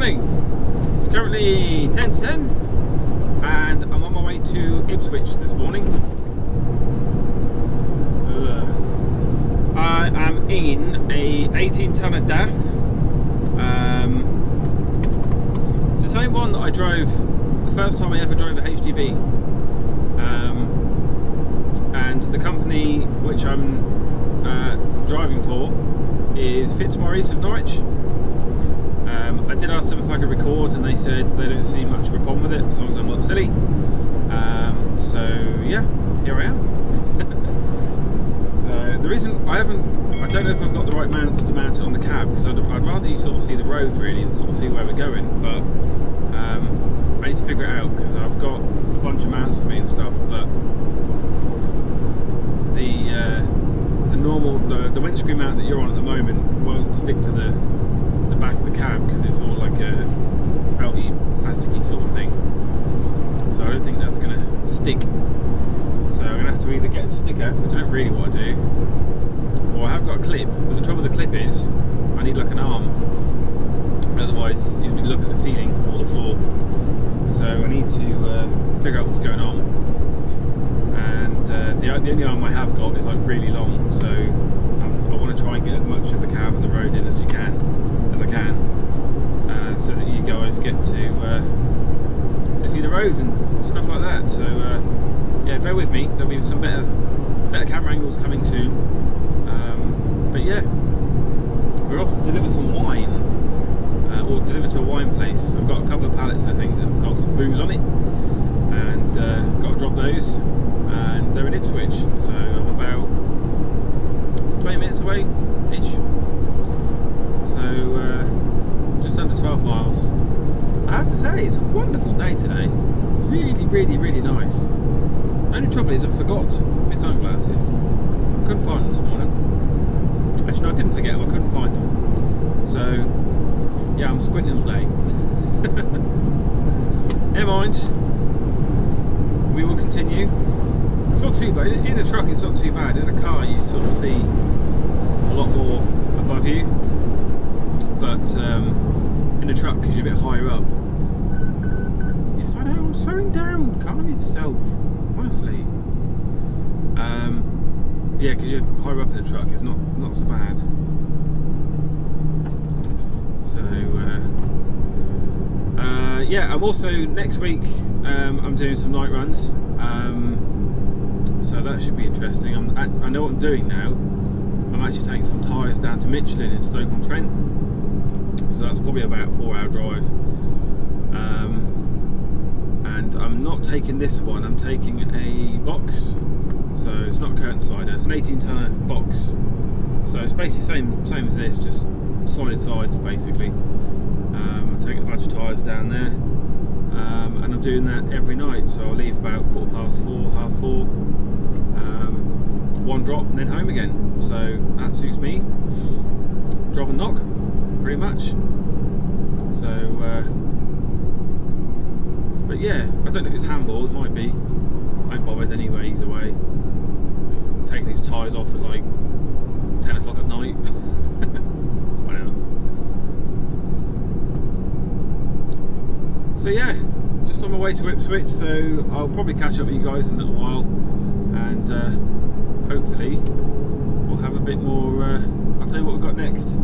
morning. It's currently 10 to 10 and I'm on my way to Ipswich this morning. I am in a 18-tonner DAF. It's the same one that I drove the first time I ever drove a HGV. And the company which I'm driving for is Fitzmaurice of Norwich. I did ask them if I could record and they said they don't see much of a problem with it as long as I'm not silly. So yeah, here I am. So the reason I don't know if I've got the right mounts to mount it on the cab, because I'd rather you sort of see the road really and sort of see where we're going, but I need to figure it out because I've got a bunch of mounts for me and stuff, but the normal the windscreen mount that you're on at the moment won't stick to the back of the cab because it's all like a felty, plasticky sort of thing. So I don't think that's going to stick. So I'm going to have to either get a sticker, which I don't really want to do, or I have got a clip, but the trouble with the clip is I need like an arm, otherwise you'll be looking at the ceiling or the floor. So I need to figure out what's going on. And the only arm I have got is like really long, so I want to try and get as much of the cab and the road in as I can, so that you guys get to see the roads and stuff like that. So yeah, bear with me. There'll be some better camera angles coming soon. But yeah, we're off to deliver some wine, or deliver to a wine place. I've got a couple of pallets I think that have got some booze on it, and got to drop those. And they're in Ipswich, so I'm about 20 minutes away ish. So just under 12 miles. I have to say it's a wonderful day today. Really, really, really nice. The only trouble is I forgot my sunglasses. Couldn't find them this morning. Actually no, I didn't forget them, I couldn't find them. So yeah, I'm squinting all day. Never mind. We will continue. It's not too bad. In a truck it's not too bad. In a car you sort of see a lot more above you. But in a truck because you're a bit higher up. Yes, I know, I'm slowing down. Calm yourself. Honestly. Yeah, because you're higher up in the truck, it's not so bad. So yeah, I'm also next week I'm doing some night runs. So that should be interesting. I know what I'm doing now. I'm actually taking some tyres down to Michelin in Stoke-on-Trent. So that's probably about a 4-hour drive. And I'm not taking this one, I'm taking a box. So it's not a curtain sider, it's an 18-tonner box. So it's basically same as this, just solid sides basically. I'm taking a bunch of tyres down there. And I'm doing that every night, so I'll leave about 4:15, 4:30, one drop and then home again. So that suits me. Drop and knock, pretty much. So but yeah, I don't know if it's handball, it might be. I ain't bothered anyway, either way. I'm taking these tyres off at like 10 o'clock at night. Whatever. So yeah, just on my way to Ipswich, so I'll probably catch up with you guys in a little while, and hopefully we'll have a bit more. I'll tell you what we've got next.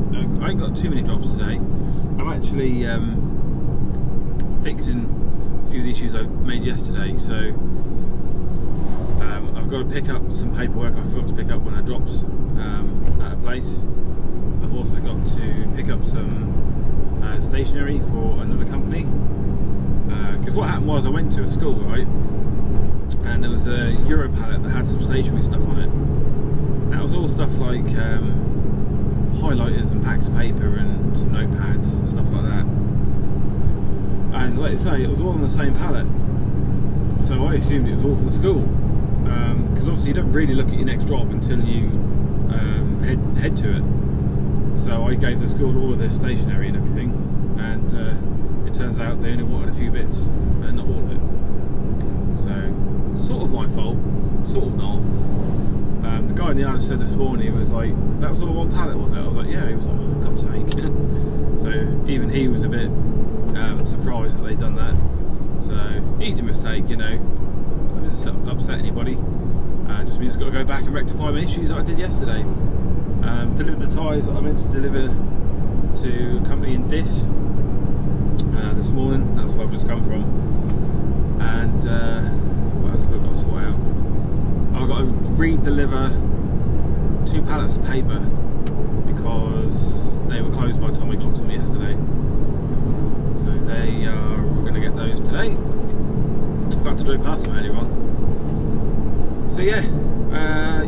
I ain't got too many drops today. I'm actually fixing a few of the issues I made yesterday, so I've got to pick up some paperwork I forgot to pick up when I dropped at a place. I've also got to pick up some stationery for another company, because what happened was I went to a school, right, and there was a Euro pallet that had some stationery stuff on it. That was all stuff like highlighters and packs of paper and some notepads and stuff like that. And like I say, it was all on the same pallet, so I assumed it was all for the school, because obviously you don't really look at your next drop until you head to it. So I gave the school all of their stationery and everything, and it turns out they only wanted a few bits and not all of it. So sort of my fault, sort of not. The guy in the yard said this morning, he was like, "That was all one pallet, was it?" I was like, "Yeah." He was like, "Oh, for God's sake." So even he was a bit Surprised that they'd done that. So easy mistake, you know. I didn't upset anybody. Just means I've got to go back and rectify my issues that I did yesterday. Delivered the tyres that I meant to deliver to a company in Dis this morning. That's where I've just come from. And what else have I got to sort out? I've got to re-deliver 2 pallets of paper because they were closed by the time I got to them yesterday. So they are going to get those today. I've got to drive past them earlier on. So yeah,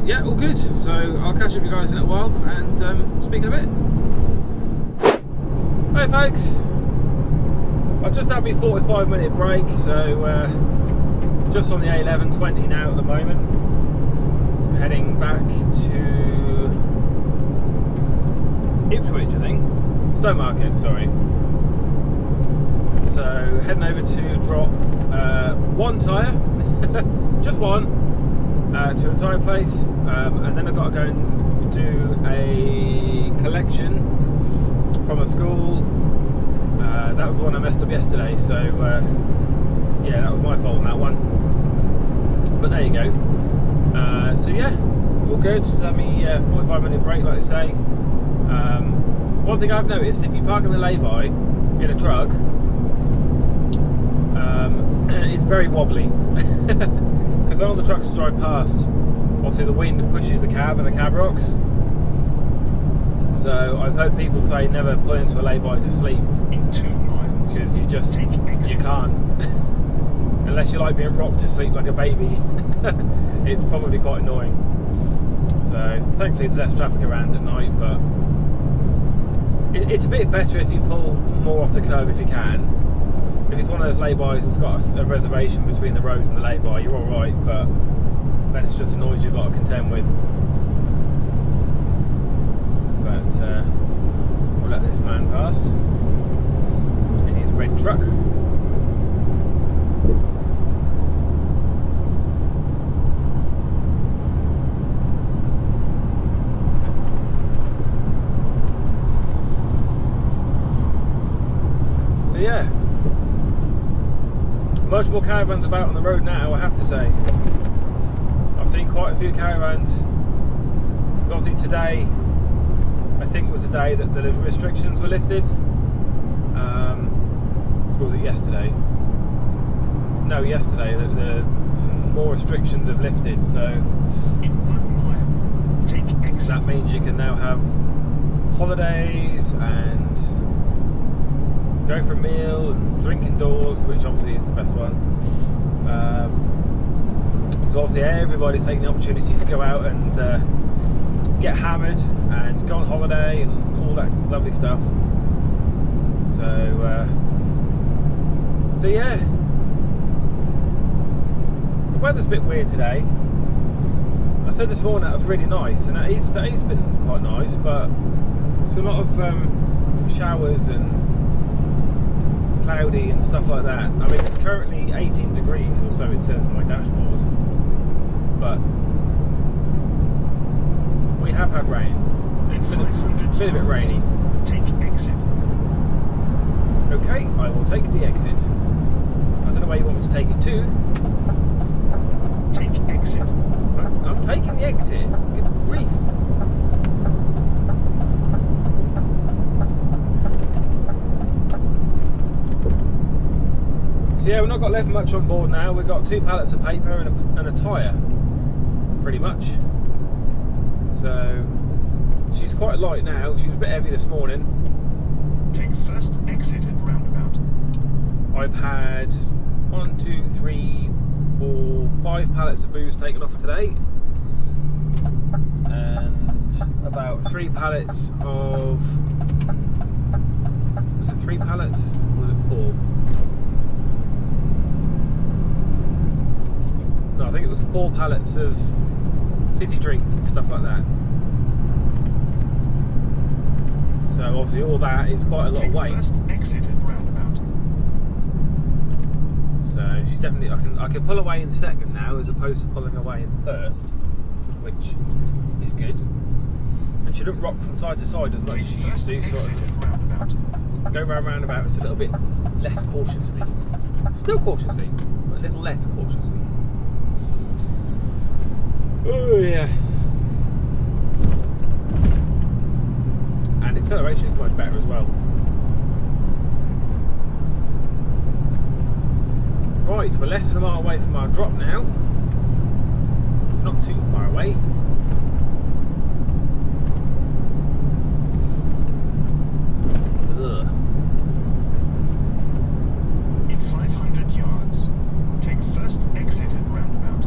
yeah, all good. So I'll catch up with you guys in a while and speak in a bit. Hi folks, I've just had my 45-minute break, so just on the A1120 now at the moment, heading back to Ipswich, I think, Stowmarket, sorry. So heading over to drop one tyre, just one, to a tyre place, and then I've got to go and do a collection from a school. That was the one I messed up yesterday, so yeah, that was my fault on that one. But there you go. So yeah, all good. Just had me 45-minute break, like I say. One thing I've noticed, if you park in the lay-by in a truck, it's very wobbly. Because when all the trucks drive past, obviously the wind pushes the cab and the cab rocks. So I've heard people say never pull into a lay-by to sleep. In 2 miles, because you can't. Unless you like being rocked to sleep like a baby. It's probably quite annoying. So thankfully there's less traffic around at night, but it's a bit better if you pull more off the curb if you can. If it's one of those lay-bys that's got a reservation between the roads and the lay-by, you're alright, but then it's just a noise you've got to contend with. But we'll let this man past in his red truck. So yeah, much more caravans about on the road now, I have to say. I've seen quite a few caravans. Because obviously today, I think was the day that the restrictions were lifted. Or was it yesterday? No, yesterday the more restrictions have lifted. So in 1 mile, take exit. That means you can now have holidays and go for a meal and drink indoors, which obviously is the best one. So obviously everybody's taking the opportunity to go out and get hammered and go on holiday and all that lovely stuff. So yeah, the weather's a bit weird today. I said this morning that was really nice, and today's been quite nice, but there's been a lot of showers and cloudy and stuff like that. I mean, it's currently 18 degrees or so, it says on my dashboard, but we have had rain. It's been a bit rainy. Take exit. Okay, I will take the exit. I don't know where you want me to take it to. Take exit. I'm taking the exit. Good grief. So yeah, we've not got left much on board now. We've got 2 pallets of paper and a tyre, pretty much. So she's quite light now. She was a bit heavy this morning. Take first exit at roundabout. I've had 1, 2, 3, 4, 5 pallets of booze taken off today, and about 3 pallets of, was it 3 pallets or was it 4? No, I think it was 4 pallets of fizzy drink and stuff like that. So obviously all that is quite a lot of weight. First exit at roundabout. So she definitely, I can pull away in second now as opposed to pulling away in first, which is good. And she doesn't rock from side to side as much as she used to. Sort of go round roundabout. It's a little bit less cautiously. Still cautiously, but a little less cautiously. Oh yeah. And acceleration is much better as well. Right, we're less than a mile away from our drop now. It's not too far away. Ugh. In 500 yards, take first exit at roundabout.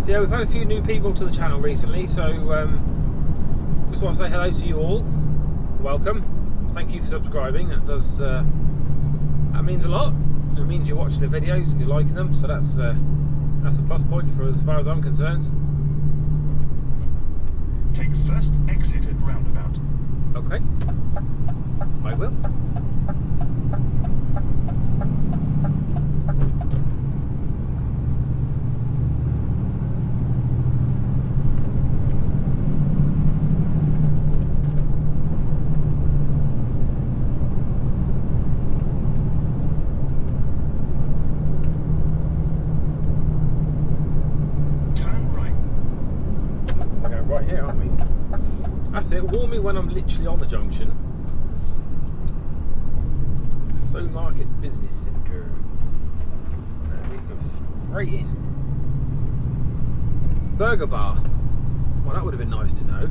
So yeah, we've had a few new people to the channel recently, so just want to say hello to you all. Welcome. Thank you for subscribing. That does that means a lot. It means you're watching the videos and you're liking them, so that's a plus point for as far as I'm concerned. Take first exit at roundabout. Okay, I will. It'll warn me when I'm literally on the junction. Stone Market Business Centre. And we go straight in. Burger Bar. Well, that would have been nice to know.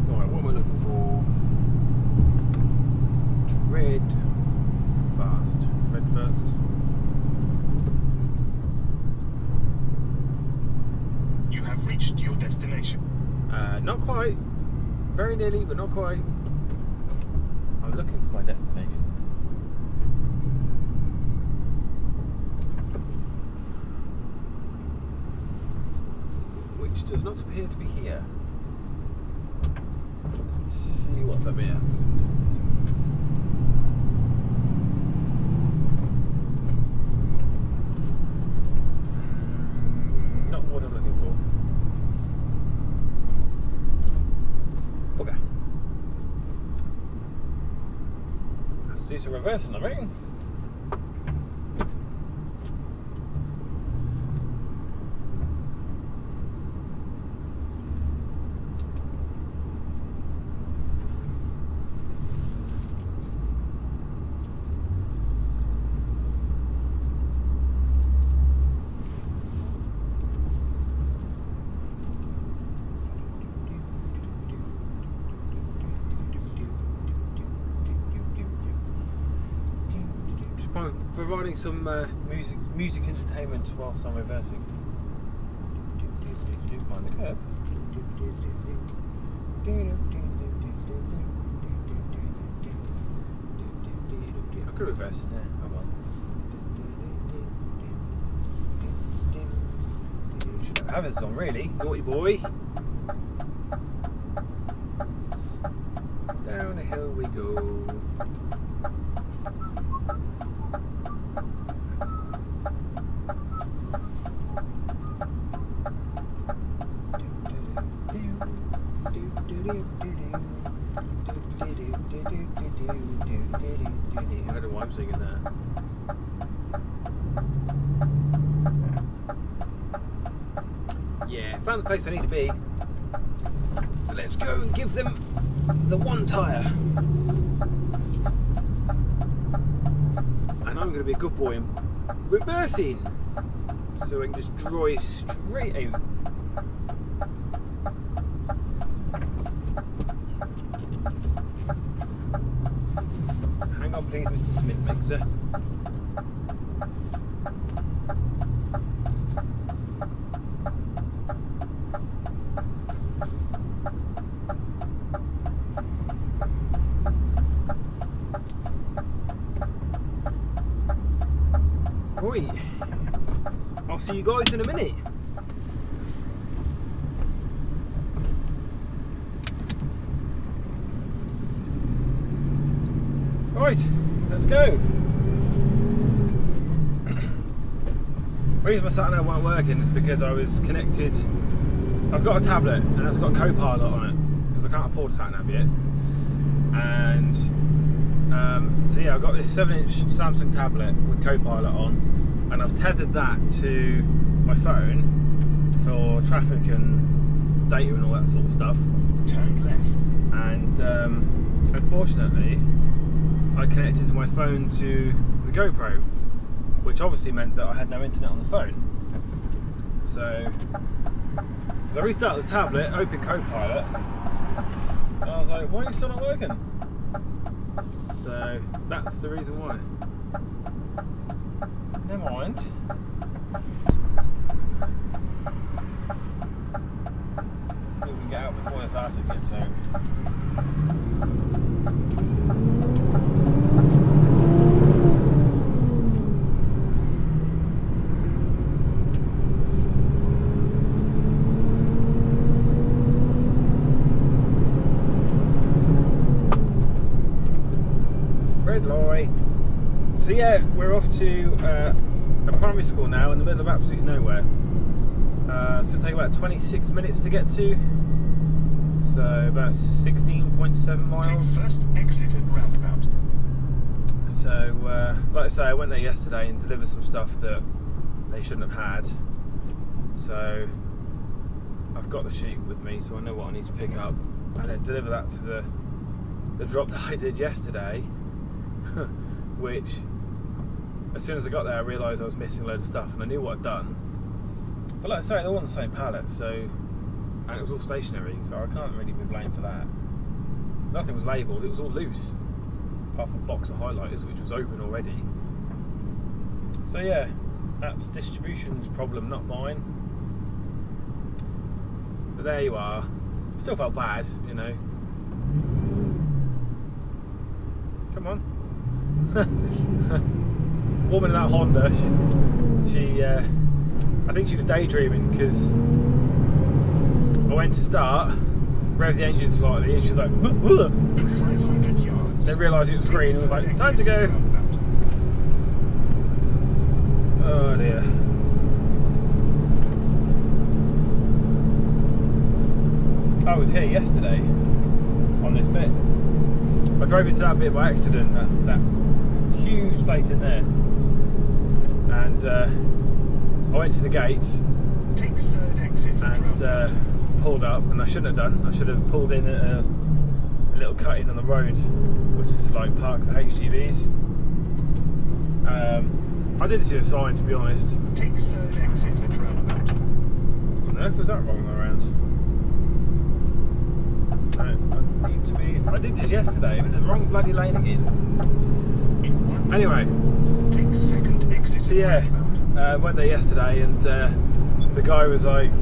Right, what am I looking for? Tread fast. Tread first. Reached your destination. Not quite. Very nearly, but not quite. I'm looking for my destination. Which does not appear to be here. Let's see what's up here. Not what I'm looking for. Do some reversing, I reckon. Providing some music entertainment whilst I'm reversing. Mind the curb. I could reverse it there. Oh well. Should have hazards on, really. Naughty boy. Down the hill we go. I don't know why I'm singing that. Yeah, found the place I need to be. So let's go and give them the one tyre. And I'm going to be a good boy and reversing. So I can just drive straight out. Hang on please, Mr. Smith Mixer. Right, I'll see you guys in a minute. Right, let's go. The reason my sat nav weren't working is because I was connected I've got a tablet and it's got Copilot on it because I can't afford sat-nav yet. And so yeah, I've got this 7-inch Samsung tablet with Copilot on, and I've tethered that to my phone for traffic and data and all that sort of stuff. Turn left. And unfortunately, I connected to my phone to the GoPro, which obviously meant that I had no internet on the phone. So I restarted the tablet, opened Copilot, and I was like, why are you still not working? So that's the reason why. Never mind. See if we can get out before this Arctic gets out. Red light. So yeah, we're off to a primary school now in the middle of absolutely nowhere. So it'll take about 26 minutes to get to. So about 16.7 miles. Take first exit at roundabout. So like I say, I went there yesterday and delivered some stuff that they shouldn't have had. So I've got the sheet with me, so I know what I need to pick up, and then deliver that to the drop that I did yesterday. Which, as soon as I got there, I realised I was missing a load of stuff, and I knew what I'd done. But like I say, they're all on the same pallet, so, and it was all stationary, so I can't really be blamed for that. Nothing was labelled; it was all loose, apart from a box of highlighters, which was open already. So yeah, that's distribution's problem, not mine. But there you are. Still felt bad, you know. Come on. Woman in that Honda, she I think she was daydreaming, because I went to start, rev the engine slightly, and she was like, 500 yards. Then realised it was green and was like, time to go. Oh dear. I was here yesterday on this bit. I drove into that bit by accident, that huge space in there, and I went to the gates Take third exit at and roundabout. pulled up, and I shouldn't have done. I should have pulled in at a little cut in on the road, which is like park for HGVs. I didn't see a sign, to be honest. Take third exit at roundabout. What on earth was that wrong around? No, I need to be. I did this yesterday, I'm in the wrong bloody lane again. Anyway, Take second exit so at yeah, roundabout. went there yesterday, and the guy was like,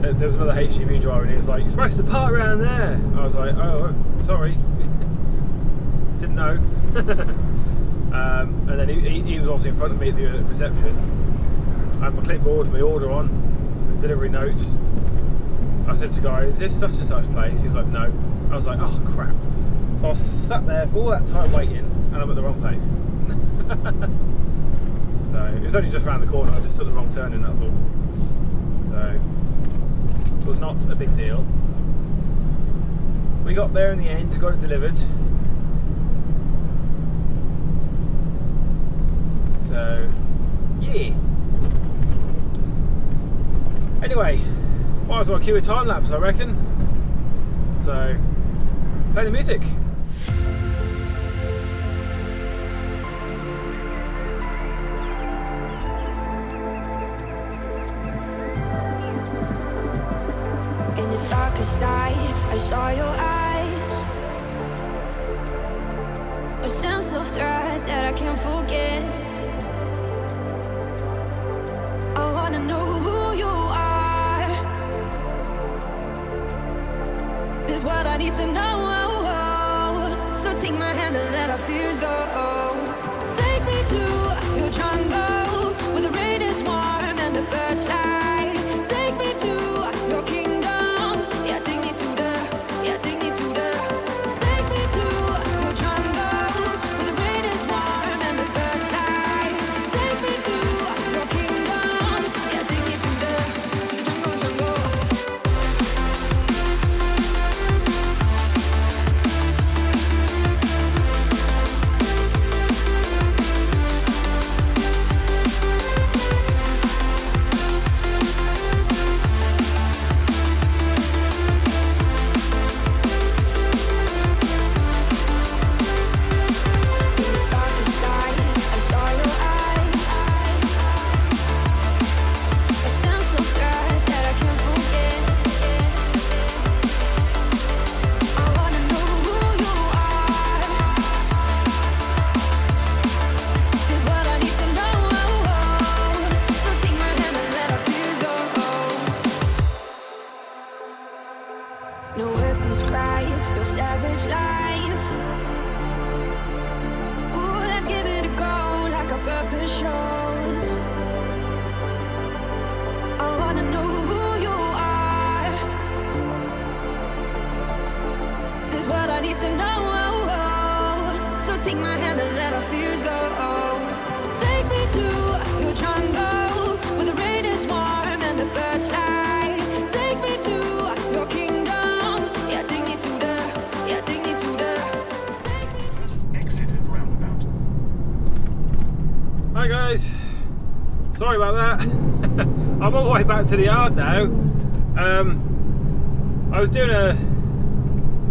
there was another HGV driver, and he was like, "You're supposed to park around there." I was like, "Oh, sorry, didn't know." And then he was obviously in front of me at the reception. I had my clipboard, my order on, delivery notes. I said to the guy, "Is this such and such place?" He was like, "No." I was like, "Oh crap!" So I sat there for all that time waiting, and I'm at the wrong place. So it was only just around the corner. I just took the wrong turn in, that's all. So it was not a big deal. We got there in the end, got it delivered. So yeah. Anyway, might as well cue a time lapse, I reckon. So play the music. In the darkest night, I saw your eyes. A sense of threat that I can't forget. I wanna know who you are. This is what I need to know. So take my hand and let our fears go. Take me to your jungle, where the rain is warm and the birds fly. Take me to your kingdom. Yeah, take me to the. Take me to the. Take me to your jungle, where the rain is warm and the birds fly. Take me to your kingdom. Yeah, take me to the jungle, jungle. Hi guys, sorry about that. I'm on my way back to the yard now. I was doing a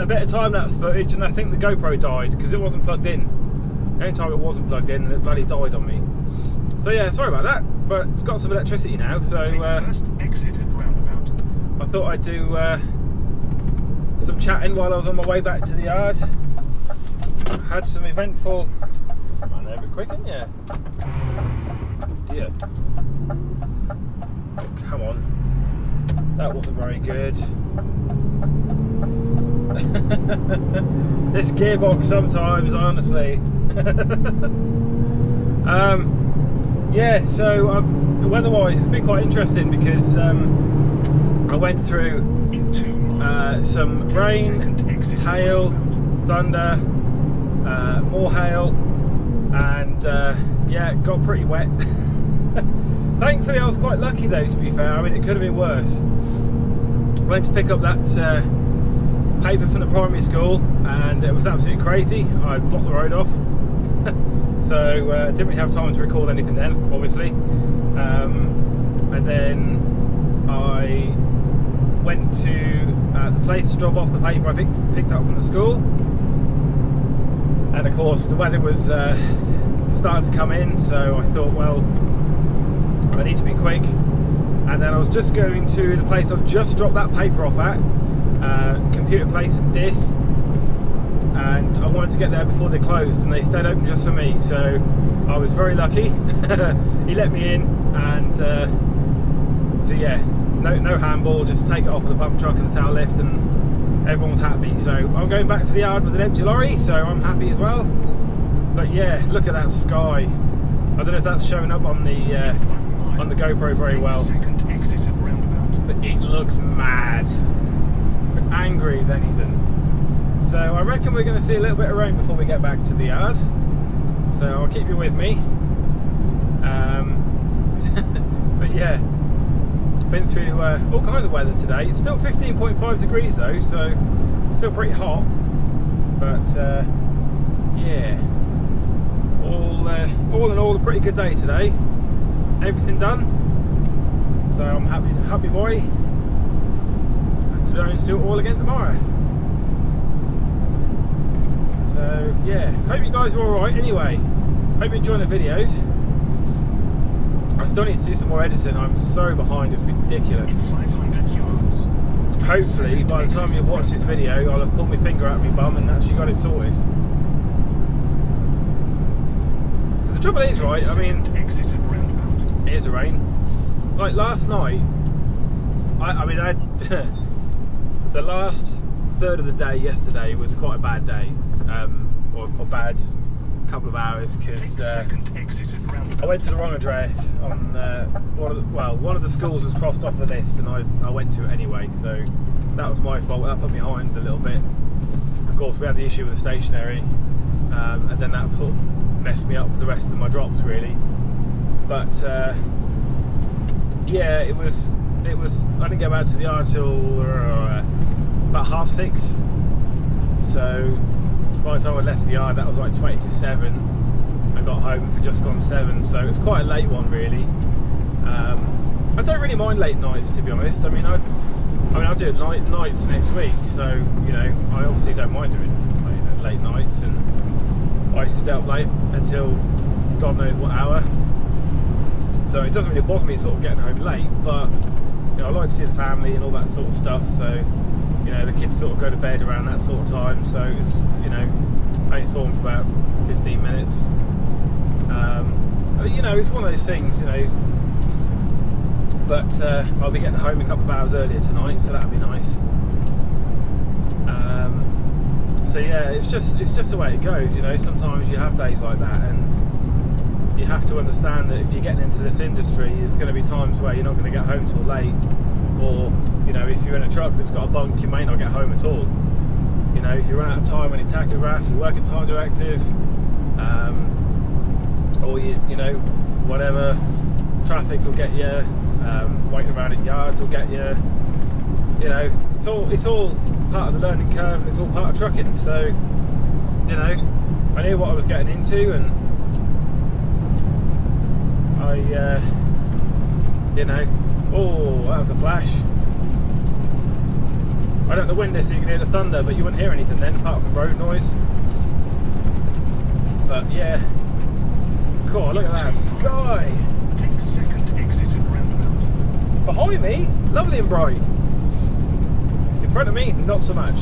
bit of time-lapse footage and I think the GoPro died because it wasn't plugged in. The only time it wasn't plugged in and it bloody died on me. So yeah, sorry about that, but it's got some electricity now, so Take first exit at roundabout. I thought I'd do some chatting while I was on my way back to the yard. Had some eventful... Come on there a bit quick, didn't you? Dear. Oh, come on. That wasn't very good. This gearbox sometimes, honestly. Yeah, so weather-wise it's been quite interesting because I went through some rain, hail, thunder, more hail, and yeah, it got pretty wet. Thankfully I was quite lucky though, to be fair. I mean, it could have been worse. I went to pick up that paper from the primary school and it was absolutely crazy. I blocked the road off. So didn't really have time to record anything then, obviously. And then I went to the place to drop off the paper I picked up from the school. And of course the weather was starting to come in, so I thought, well, I need to be quick. And then I was just going to the place I've just dropped that paper off at, computer place in Dis, and I wanted to get there before they closed, and they stayed open just for me, so I was very lucky. He let me in, and so yeah, no handball, just take it off with the pump truck and the tail lift, and everyone was happy. So I'm going back to the yard with an empty lorry, so I'm happy as well. But yeah, look at that sky. I don't know if that's showing up on the GoPro very well. Second exit at roundabout. But it looks mad. Angry as anything. So I reckon we're going to see a little bit of rain before we get back to the yard. So I'll keep you with me. But yeah, been through all kinds of weather today. It's still 15.5 degrees though, so still pretty hot. But yeah, all in all, a pretty good day today. Everything done. So I'm happy boy. And to do it all again tomorrow. So yeah, hope you guys are alright anyway. Hope you're enjoying the videos. I still need to do some more editing. I'm so behind, it's ridiculous. In 500 yards. Hopefully by the time you've watched this video I'll have pulled my finger out of my bum and actually got it sorted. Because the trouble is, right, I mean, Exit at roundabout. it is a rain. Like last night, I mean, the last third of the day yesterday was quite a bad day, or bad couple of hours, because I went to the wrong address on one of the schools was crossed off the list, and I went to it anyway, so that was my fault. That put me behind a little bit. Of course, we had the issue with the stationery, and then that sort of messed me up for the rest of my drops, really. But yeah, it was. I didn't get back to the yard till about 6:30. So by the time I left the yard, that was like 20 to 7. I got home for just gone 7, so it was quite a late one, really. I don't really mind late nights, to be honest. I mean, I'll do nights next week, so you know, I obviously don't mind doing late nights, and I used to stay up late until God knows what hour. So it doesn't really bother me sort of getting home late, but you know, I like to see the family and all that sort of stuff. So you know, the kids sort of go to bed around that sort of time. So it's, you know, I only saw them for about 15 minutes. You know, it's one of those things, you know. But I'll be getting home a couple of hours earlier tonight, so that'll be nice. So yeah, it's just the way it goes. You know, sometimes you have days like that, and you have to understand that if you're getting into this industry, there's going to be times where you're not going to get home till late, or you know, if you're in a truck that's got a bunk, you may not get home at all. You know, if you run out of time when you tachograph, you work at time directive, or you know, whatever, traffic will get you, waiting around at yards will get you. You know, it's all part of the learning curve, and it's all part of trucking. So, you know, I knew what I was getting into, and you know, oh, that was a flash. I don't know the window so you can hear the thunder, but you wouldn't hear anything then apart from road noise. But yeah, cool, look at that sky. Take second exit at roundabout. Behind me, lovely and bright. In front of me, not so much.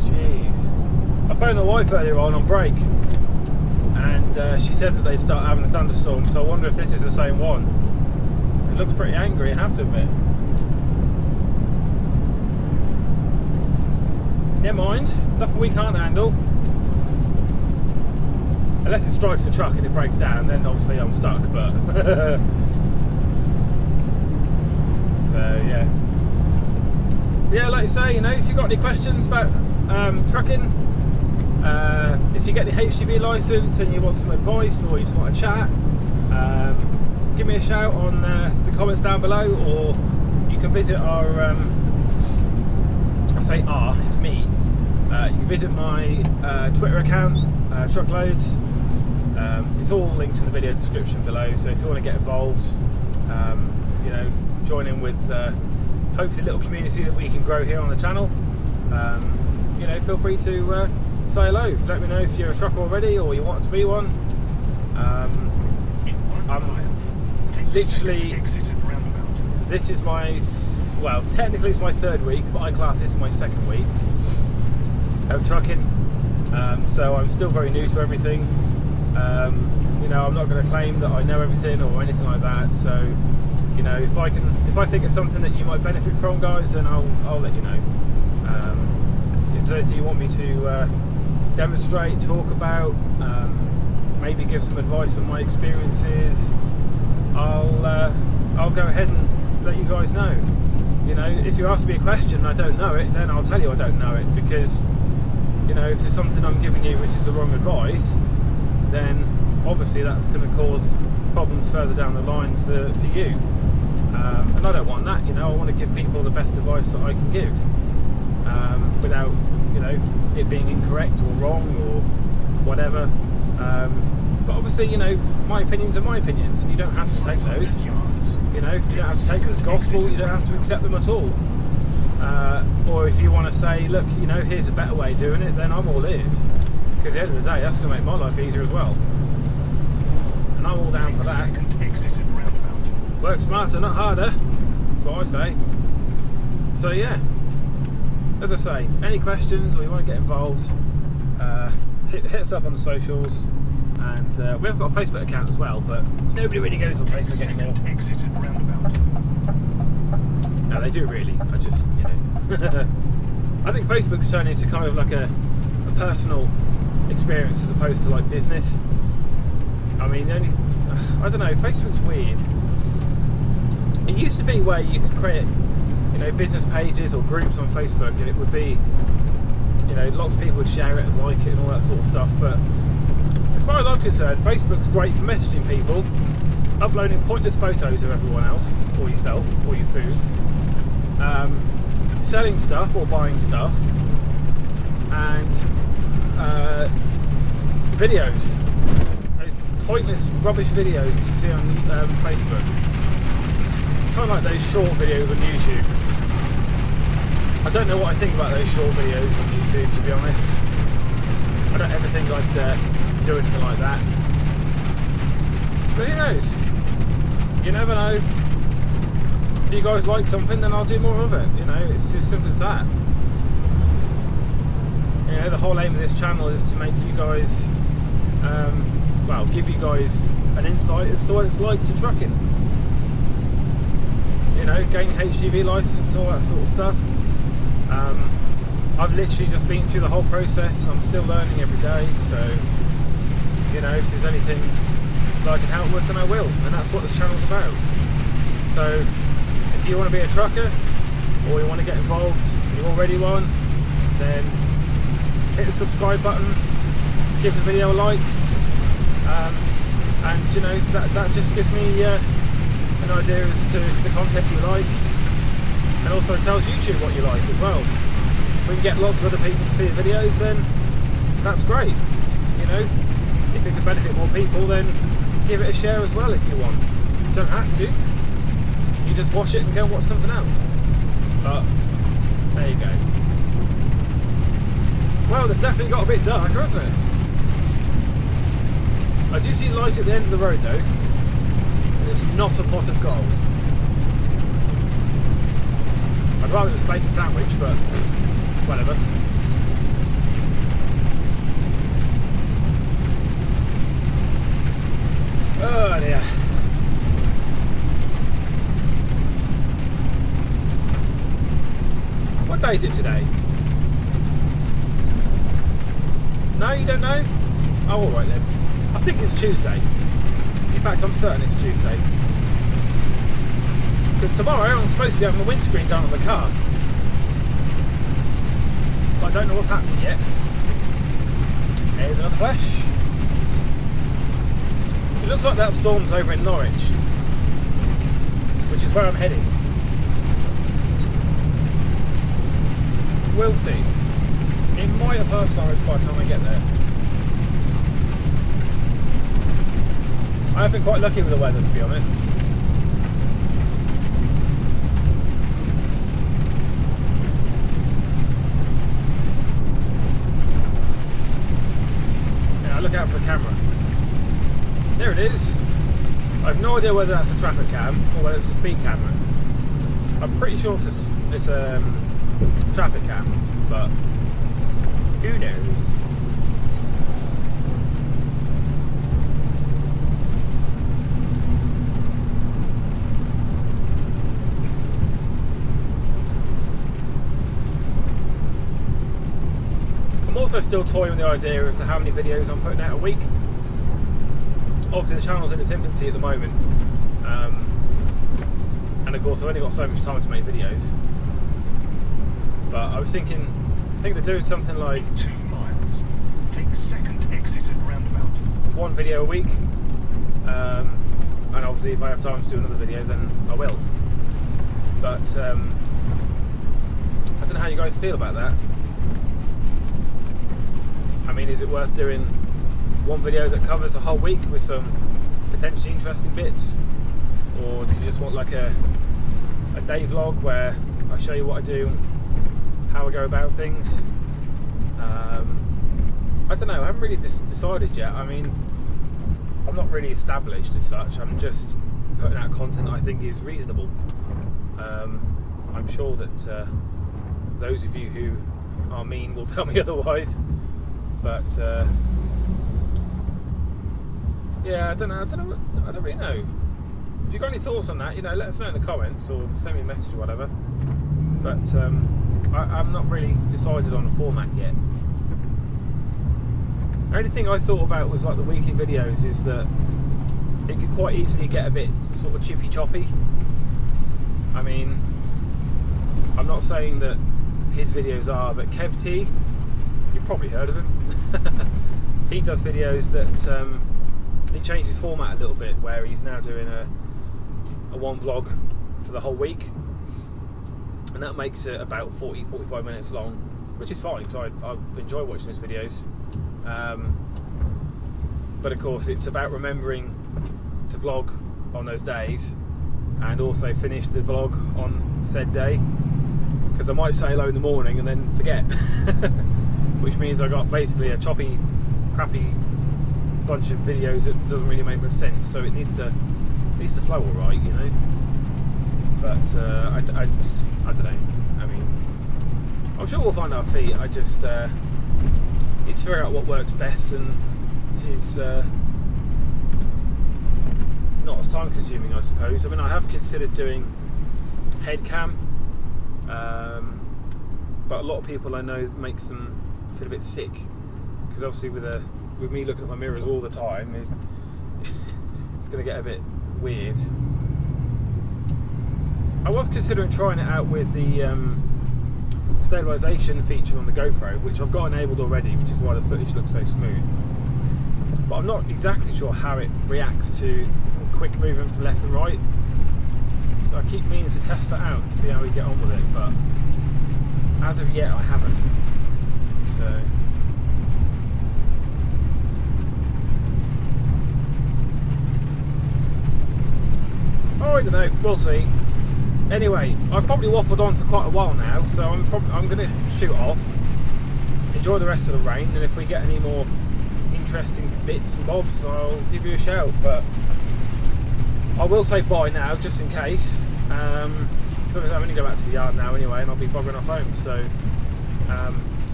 Jeez. I phoned the wife earlier on break, and she said that they'd start having a thunderstorm, so I wonder if this is the same one. It looks pretty angry, I have to admit. Never mind, nothing we can't handle. Unless it strikes a truck and it breaks down, then obviously I'm stuck, but... so, yeah. Yeah, like you say, you know, if you've got any questions about trucking, if you get the HGV licence and you want some advice or you just want to chat, give me a shout on the comments down below, or you can visit our, I say our, it's me, you can visit my Twitter account, Truckloads. It's all linked in the video description below, so if you want to get involved, you know, join in with hopefully a little community that we can grow here on the channel, you know, feel free to say hello. Let me know if you're a trucker already or you want to be one. I'm literally, this is my, well, technically it's my third week, but I class this as my second week of trucking, so I'm still very new to everything. You know, I'm not going to claim that I know everything or anything like that, so you know, if I think it's something that you might benefit from, guys, then I'll let you know. If there's anything you want me to demonstrate, talk about, maybe give some advice on my experiences, I'll go ahead and let you guys know. You know, if you ask me a question and I don't know it, then I'll tell you I don't know it, because you know, if there's something I'm giving you which is the wrong advice, then obviously that's going to cause problems further down the line for you, and I don't want that. You know, I want to give people the best advice that I can give, without, you know, it being incorrect or wrong or whatever. But obviously, you know, my opinions are my opinions, and you don't have to take those. You know, you don't have to take them as gospel. You don't have to accept them at all. Or if you want to say, look, you know, here's a better way of doing it, then I'm all ears. Because at the end of the day, that's going to make my life easier as well. And I'm all down for that. Work smarter, not harder. That's what I say. So yeah, as I say, any questions or you want to get involved, hit us up on the socials. And we have got a Facebook account as well, but nobody really goes on Facebook anymore. No, they do really. I just, you know, I think Facebook's turned into kind of like a personal experience as opposed to like business. I mean, I don't know, Facebook's weird. It used to be where you could create, you know, business pages or groups on Facebook, and it would be, you know, lots of people would share it and like it and all that sort of stuff. But as far as I'm concerned, Facebook's great for messaging people, uploading pointless photos of everyone else or yourself or your food, selling stuff or buying stuff, and videos, those pointless rubbish videos that you see on Facebook, kind of like those short videos on YouTube. I don't know what I think about those short videos on YouTube, to be honest. I don't ever think I'd do anything like that, but who knows, you never know. If you guys like something, then I'll do more of it. You know, it's as simple as that. You know, the whole aim of this channel is to make you guys, well, give you guys an insight as to what it's like to trucking. You know, gain HGV license, all that sort of stuff. I've literally just been through the whole process, and I'm still learning every day. So, you know, if there's anything that I can help with, then I will, and that's what this channel's about. So, if you want to be a trucker, or you want to get involved, and you're already one, then hit the subscribe button, give the video a like, and you know, that just gives me an idea as to the content you like, and also tells YouTube what you like as well. If we can get lots of other people to see the videos, then that's great. You know, if it can benefit more people, then give it a share as well if you want. You don't have to. You just watch it and go and watch something else. But there you go. Well, it's definitely got a bit darker, hasn't it? I do see light at the end of the road though. And it's not a pot of gold. I'd rather just make a sandwich, but whatever. Oh dear. What day is it today? No, you don't know? Oh, alright then. I think it's Tuesday. In fact, I'm certain it's Tuesday. Because tomorrow I'm supposed to be having the windscreen done on the car. But I don't know what's happening yet. Here's another flash. It looks like that storm's over in Norwich, which is where I'm heading. We'll see. It might have passed Norwich by the time I get there. I have been quite lucky with the weather, to be honest. Yeah, look out for the camera. There it is. I have no idea whether that's a traffic cam or whether it's a speed camera. I'm pretty sure it's a traffic cam, but who knows? I'm also still toying with the idea as to how many videos I'm putting out a week. Obviously the channel's in its infancy at the moment, and of course I've only got so much time to make videos. But I was thinking, I think they're doing something like In 2 miles, take second exit at roundabout. 1 video a week, and obviously if I have time to do another video then I will. But I don't know how you guys feel about that. I mean, is it worth doing 1 video that covers a whole week with some potentially interesting bits, or do you just want like a day vlog where I show you what I do, how I go about things? I don't know, I haven't really decided yet. I mean, I'm not really established as such, I'm just putting out content I think is reasonable. I'm sure that those of you who are mean will tell me otherwise, but yeah, I don't really know. If you've got any thoughts on that, you know, let us know in the comments or send me a message or whatever. But I'm not really decided on a format yet. The only thing I thought about with like the weekly videos is that it could quite easily get a bit sort of chippy choppy. I mean, I'm not saying that his videos are, but Kev T, you've probably heard of him. He does videos that he changed his format a little bit, where he's now doing a 1 vlog for the whole week, and that makes it about 40-45 minutes long, which is fine because I enjoy watching his videos. But of course it's about remembering to vlog on those days and also finish the vlog on said day, because I might say hello in the morning and then forget. Which means I got basically a choppy, crappy bunch of videos that doesn't really make much sense. So it needs to flow all right, you know. But I don't know. I mean, I'm sure we'll find our feet. I just need to figure out what works best and is not as time consuming, I suppose. I mean, I have considered doing head cam, but a lot of people I know makes them feel a bit sick, because obviously with me looking at my mirrors all the time, it's going to get a bit weird. I was considering trying it out with the stabilisation feature on the GoPro, which I've got enabled already, which is why the footage looks so smooth. But I'm not exactly sure how it reacts to quick movement from left and right. So I keep meaning to test that out and see how we get on with it, but as of yet I haven't. So I don't know, we'll see. Anyway, I've probably waffled on for quite a while now, so I'm going to shoot off, enjoy the rest of the rain, and if we get any more interesting bits and bobs, I'll give you a shout. But I will say bye now, just in case. I'm going to go back to the yard now anyway, and I'll be bogging off home. So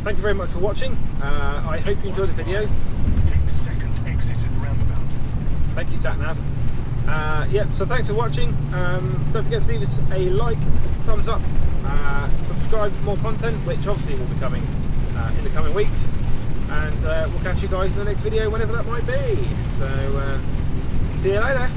thank you very much for watching. I hope you enjoyed the video. Take second exit at roundabout. Thank you, SatNav. So thanks for watching. Don't forget to leave us a like, thumbs up, subscribe for more content, which obviously will be coming in the coming weeks, and we'll catch you guys in the next video, whenever that might be. So see you later.